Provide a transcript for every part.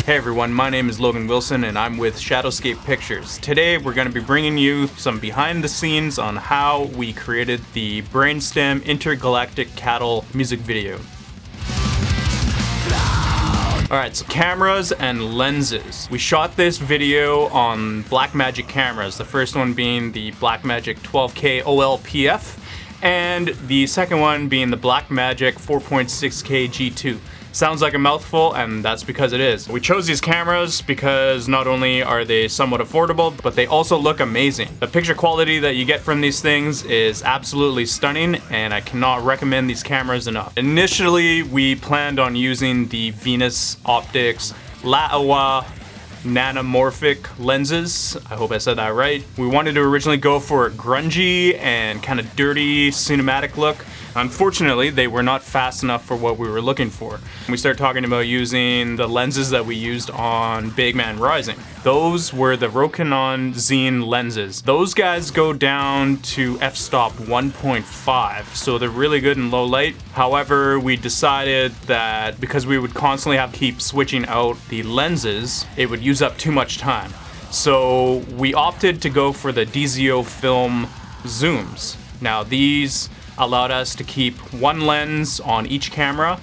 Hey everyone, my name is Logan Wilson and I'm with Shadowscape Pictures. Today we're going to be bringing you some behind the scenes on how we created the Brainstem Intergalactic Cattle music video. Alright, so cameras and lenses. We shot this video on Blackmagic cameras, the first one being the Blackmagic 12K OLPF, and the second one being the Blackmagic 4.6K G2. Sounds like a mouthful, and that's because it is. We chose these cameras because not only are they somewhat affordable, but they also look amazing. The picture quality that you get from these things is absolutely stunning, and I cannot recommend these cameras enough. Initially, we planned on using the Venus Optics La'awa nanomorphic lenses. I hope I said that right. We wanted to originally go for a grungy and kind of dirty cinematic look. Unfortunately, they were not fast enough for what we were looking for. We started talking about using the lenses that we used on Big Man Rising. Those were the Rokinon Zine lenses. Those guys go down to f-stop 1.5, so they're really good in low light. However, we decided that because we would constantly have to keep switching out the lenses, it would use up too much time. So we opted to go for the DZOfilm zooms. Now these allowed us to keep one lens on each camera.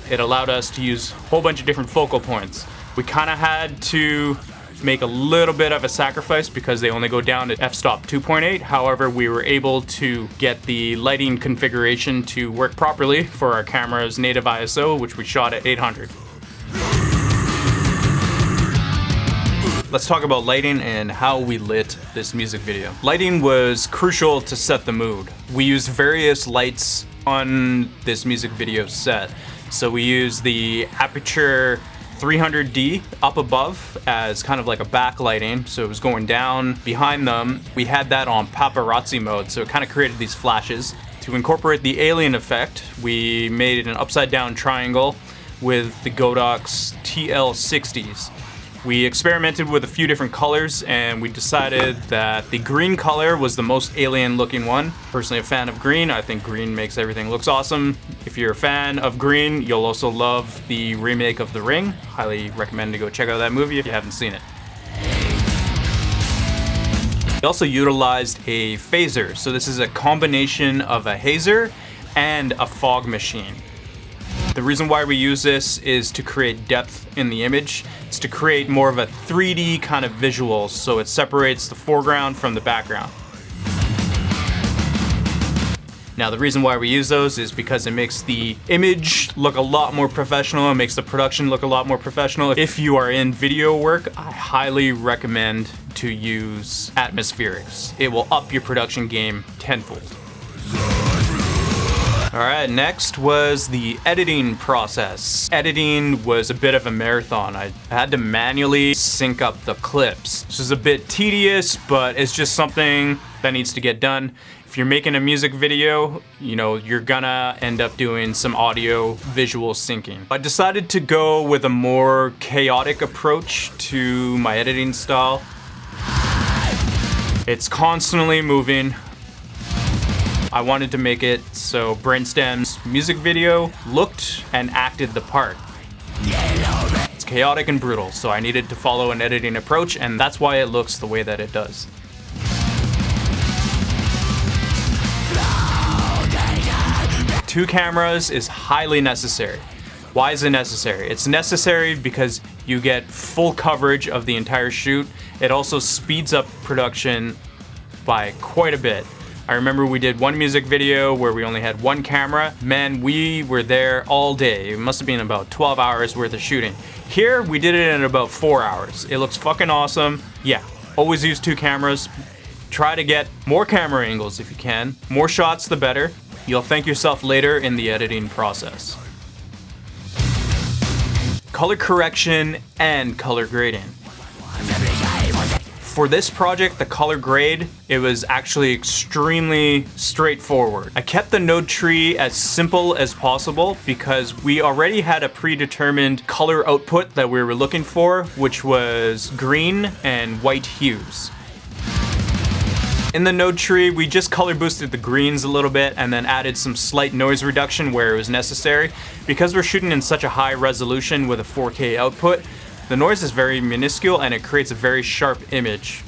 It allowed us to use a whole bunch of different focal points. We kind of had to make a little bit of a sacrifice because they only go down to f-stop 2.8. However, we were able to get the lighting configuration to work properly for our camera's native ISO, which we shot at 800. Let's talk about lighting and how we lit this music video. Lighting was crucial to set the mood. We used various lights on this music video set. So we used the Aperture 300D up above as kind of like a backlighting, so it was going down behind them. We had that on paparazzi mode, so it kind of created these flashes. To incorporate the alien effect, we made an upside down triangle with the Godox TL-60s. We experimented with a few different colors and we decided that the green color was the most alien looking one. Personally a fan of green. I think green makes everything looks awesome. If you're a fan of green, you'll also love the remake of The Ring. Highly recommend to go check out that movie if you haven't seen it. We also utilized a phaser. So this is a combination of a hazer and a fog machine. The reason why we use this is to create depth in the image. It's to create more of a 3D kind of visual, so it separates the foreground from the background. Now the reason why we use those is because it makes the image look a lot more professional, it makes the production look a lot more professional. If you are in video work, I highly recommend to use atmospherics. It will up your production game tenfold. Alright, next was the editing process. Editing was a bit of a marathon. I had to manually sync up the clips. This is a bit tedious, but it's just something that needs to get done. If you're making a music video, you know, you're gonna end up doing some audio visual syncing. I decided to go with a more chaotic approach to my editing style. It's constantly moving. I wanted to make it so Brainstem's music video looked and acted the part. It's chaotic and brutal, so I needed to follow an editing approach, and that's why it looks the way that it does. Two cameras is highly necessary. Why is it necessary? It's necessary because you get full coverage of the entire shoot. It also speeds up production by quite a bit. I remember we did one music video where we only had one camera. Man, we were there all day. It must have been about 12 hours worth of shooting. Here, we did it in about 4 hours. It looks fucking awesome. Yeah, always use two cameras. Try to get more camera angles if you can. More shots, the better. You'll thank yourself later in the editing process. Color correction and color grading. For this project, the color grade, it was actually extremely straightforward. I kept the node tree as simple as possible because we already had a predetermined color output that we were looking for, which was green and white hues. In the node tree, we just color boosted the greens a little bit and then added some slight noise reduction where it was necessary. Because we're shooting in such a high resolution with a 4K output, the noise is very minuscule and it creates a very sharp image.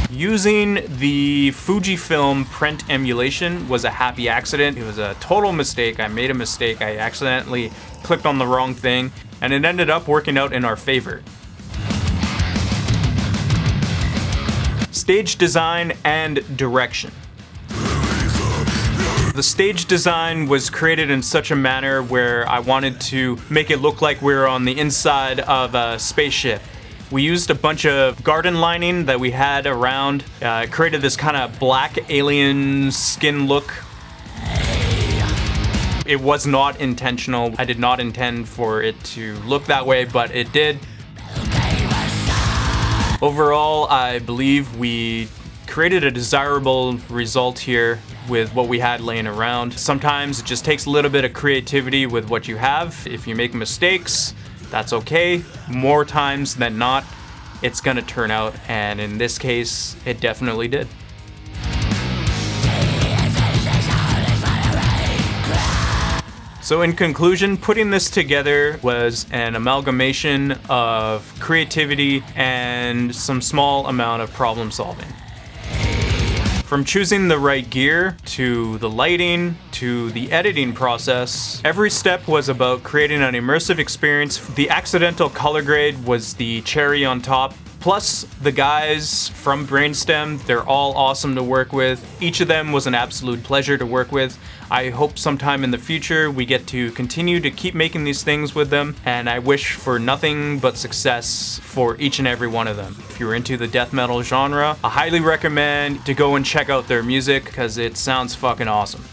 Using the Fujifilm print emulation was a happy accident. It was a total mistake. I made a mistake. I accidentally clicked on the wrong thing, and it ended up working out in our favor. Stage design and direction. The stage design was created in such a manner where I wanted to make it look like we were on the inside of a spaceship. We used a bunch of garden lining that we had around. It created this kind of black alien skin look. It was not intentional. I did not intend for it to look that way, but it did. Overall, I believe we created a desirable result here with what we had laying around. Sometimes it just takes a little bit of creativity with what you have. If you make mistakes, that's okay. More times than not, it's gonna turn out, and in this case, it definitely did. So in conclusion, putting this together was an amalgamation of creativity and some small amount of problem solving. From choosing the right gear, to the lighting, to the editing process, every step was about creating an immersive experience. The accidental color grade was the cherry on top. Plus, the guys from Brainstem, they're all awesome to work with. Each of them was an absolute pleasure to work with. I hope sometime in the future we get to continue to keep making these things with them, and I wish for nothing but success for each and every one of them. If you're into the death metal genre, I highly recommend to go and check out their music because it sounds fucking awesome.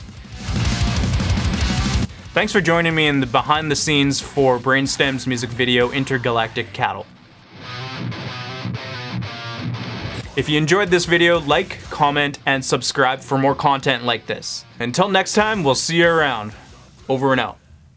Thanks for joining me in the behind the scenes for Brainstem's music video Intergalactic Cattle. If you enjoyed this video, like, comment, and subscribe for more content like this. Until next time, we'll see you around. Over and out.